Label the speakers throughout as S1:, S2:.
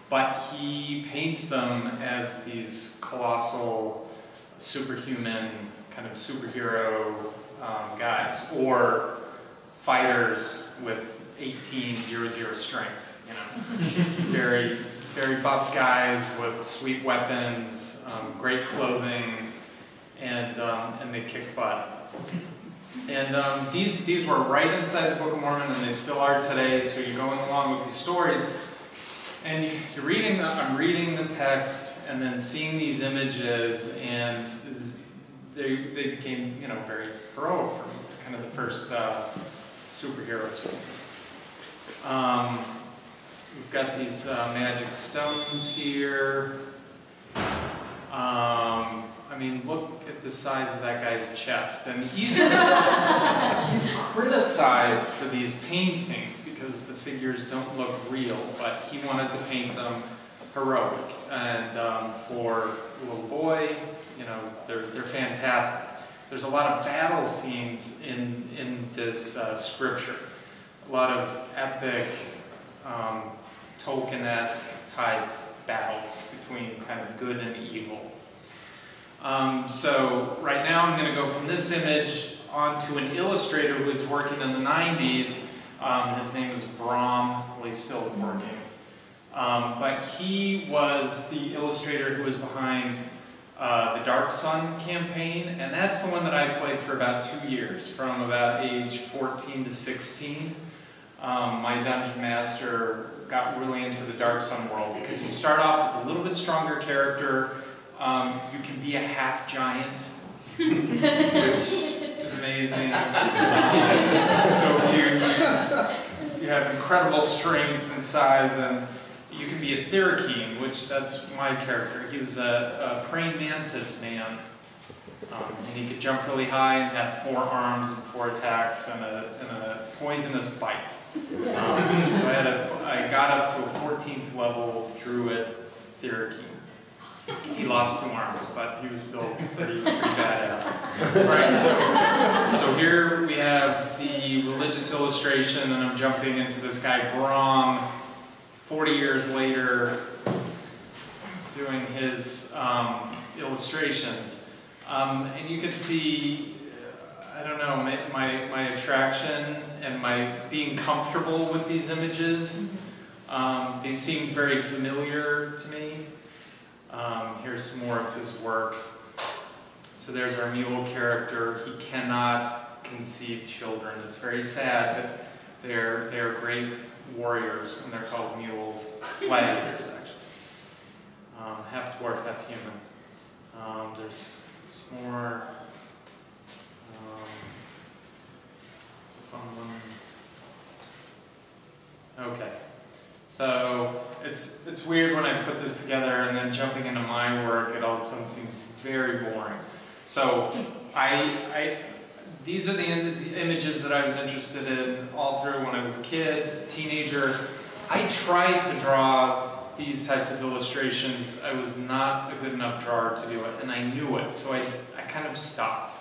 S1: but he paints them as these colossal, superhuman, kind of superhero guys, or fighters with 1800 strength, you know. Very, very buff guys with sweet weapons, great clothing, and they kick butt. And these were right inside the Book of Mormon, and they still are today. So you're going along with these stories, and you're reading I'm reading the text, and then seeing these images, and they became, you know, very heroic for me. Kind of the first superheroes. We've got these magic stones here. I mean, look at the size of that guy's chest. And he's criticized for these paintings because the figures don't look real, but he wanted to paint them heroic. And for a little boy, you know, they're fantastic. There's a lot of battle scenes in this scripture. A lot of epic, Tolkien-esque type battles between kind of good and evil. So right now I'm going to go from this image onto an illustrator who was working in the 90s. His name is Brom. Well, he's still working. But he was the illustrator who was behind the Dark Sun campaign, and that's the one that I played for about 2 years, from about age 14 to 16. My dungeon master got really into the Dark Sun world because you start off with a little bit stronger character. You can be a half giant, which is amazing. So you have incredible strength and size, and you can be a Therikeen, which that's my character. He was a praying mantis man, and he could jump really high and have 4 arms and 4 attacks and a poisonous bite. So I got up to a 14th level druid Therikeen. He lost 2 arms, but he was still pretty badass. Right, so here we have the religious illustration, and I'm jumping into this guy Brom, 40 years later, doing his illustrations. And you can see, I don't know, my attraction and my being comfortable with these images. They seem very familiar to me. Here's some more of his work. So there's our mule character. He cannot conceive children. It's very sad, but they're great warriors, and they're called mules. Gladiators, actually. Half dwarf, half human. There's some more. It's a fun one. Okay. So it's weird when I put this together, and then jumping into my work, it all of a sudden seems very boring. So these are the images that I was interested in all through when I was a kid, teenager. I tried to draw these types of illustrations. I was not a good enough drawer to do it, and I knew it, so I kind of stopped.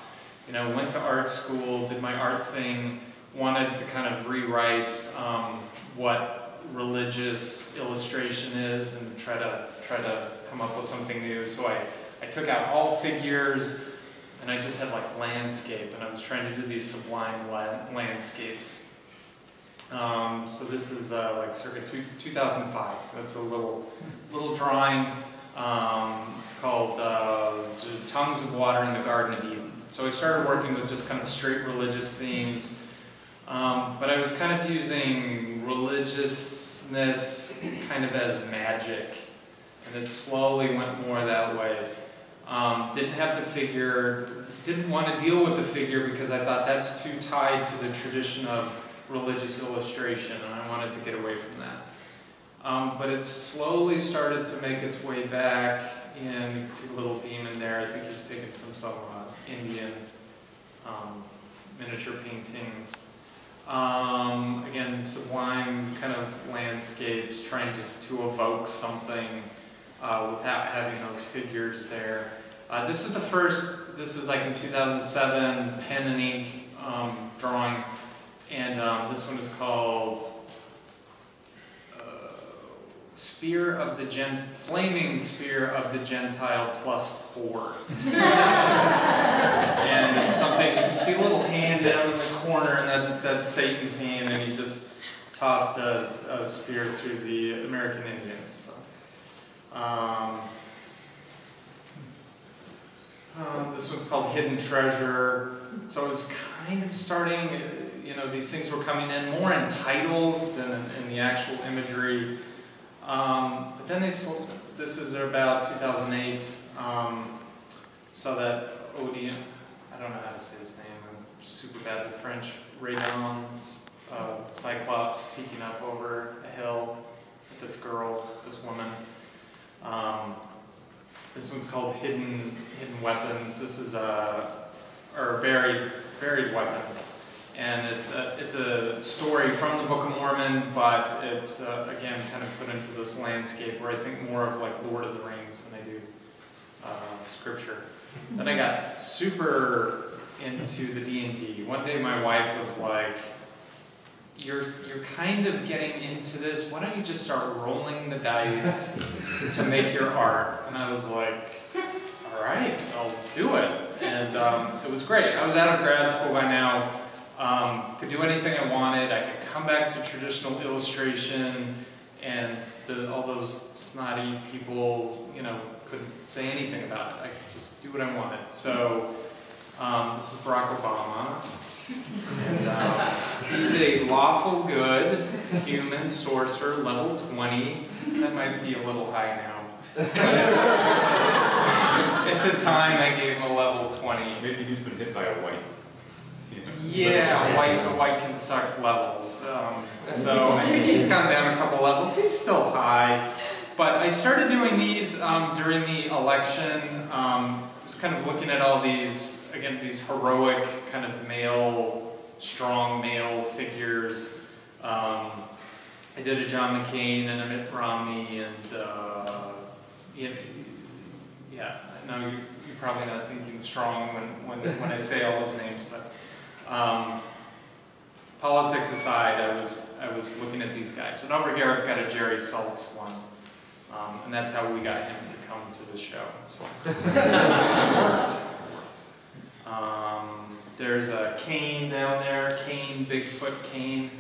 S1: You know, went to art school, did my art thing, wanted to kind of rewrite what religious illustration is and try to come up with something new. So I took out all figures, and I just had like landscape, and I was trying to do these sublime landscapes. So this is like circa 2005. That's a little drawing. It's called Tongues of Water in the Garden of Eden. So I started working with just kind of straight religious themes. But I was kind of using religiousness kind of as magic, and it slowly went more that way. Didn't have the figure, didn't want to deal with the figure because I thought that's too tied to the tradition of religious illustration, and I wanted to get away from that. But it slowly started to make its way back into Little Demon there. I think he's taken from some Indian miniature painting. Again, sublime kind of landscapes, trying to evoke something without having those figures there. This is the first, this is like in 2007, pen and ink drawing, and this one is called flaming spear of the Gentile +4. And it's something, you can see a little hand down in the corner, and that's Satan's hand, and he just tossed a spear through the American Indians. So, this one's called Hidden Treasure. So it was kind of starting, these things were coming in more in titles than in the actual imagery. But then they sold, this is about 2008, so that Odeon, I don't know how to say his name, I'm super bad with French, Radon, Cyclops peeking up over a hill at this girl, this woman. This one's called Hidden Weapons. This is or buried weapons, and it's a story from the Book of Mormon, but it's again kind of put into this landscape where I think more of like Lord of the Rings than I do scripture. Then I got super into the D&D. One day my wife was like, You're kind of getting into this, why don't you just start rolling the dice to make your art? And I was like, all right, I'll do it. And it was great. I was out of grad school by now, could do anything I wanted. I could come back to traditional illustration, and all those snotty people, couldn't say anything about it. I could just do what I wanted. So this is Barack Obama. And he's a lawful good human sorcerer, level 20. That might be a little high now. At the time, I gave him a level 20.
S2: Maybe he's been hit by a white.
S1: Yeah, a white can suck levels. So I think he's gone down a couple levels. He's still high. But I started doing these during the election. I was kind of looking at all these, again, these heroic kind of strong male figures. I did a John McCain and a Mitt Romney, and yeah, I know you're probably not thinking strong when I say all those names, but politics aside, I was looking at these guys. And over here I've got a Jerry Saltz one, and that's how we got him to come to the show. So. There's a Cain down there, Bigfoot Cain,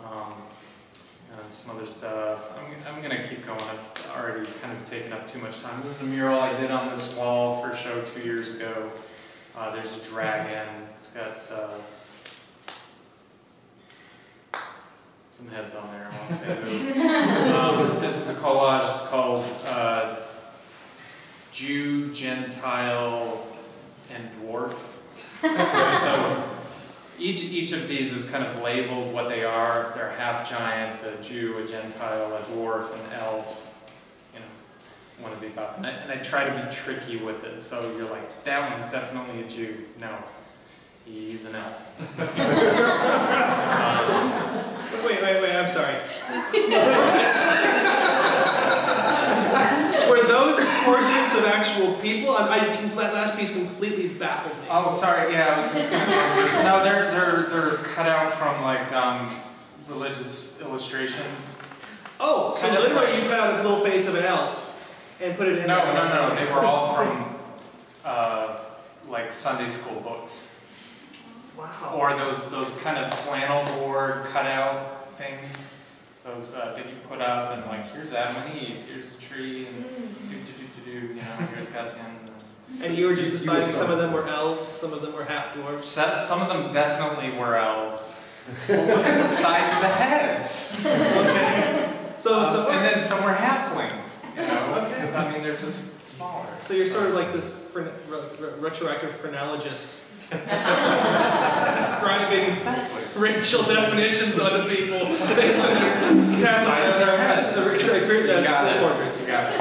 S1: and some other stuff. I'm going to keep going. I've already kind of taken up too much time. This is a mural I did on this wall for a show 2 years ago. There's a dragon. It's got some heads on there. I won't say who. This is a collage. It's called Jew, Gentile, and Dwarf. So each of these is kind of labeled what they are. If they're half giant, a Jew, a Gentile, a dwarf, an elf, one of the above. And I try to be tricky with it. So you're like, that one's definitely a Jew. No, he's an elf.
S3: Wait, I'm sorry. Were those portraits of actual people? That last piece completely baffled me.
S1: Oh, sorry. Yeah, I was just going to. No, they're cut out from like religious illustrations.
S3: Oh, so literally you cut out a little face of an elf and put it in.
S1: No. They were all from like Sunday school books.
S3: Wow.
S1: Or those kind of flannel board cutout things. Those that you put up and like, here's Adam and Eve, here's the tree, and here's God's hand.
S3: And you were just deciding some of them were elves, some of them were half dwarfs.
S1: Some of them definitely were elves. Well, look at the size of the heads.
S3: Okay. So
S1: and then some were halflings. Because I mean they're just smaller.
S3: So you're sort of like this retroactive phrenologist. Describing racial definitions of the people based on their portraits.
S1: You got it.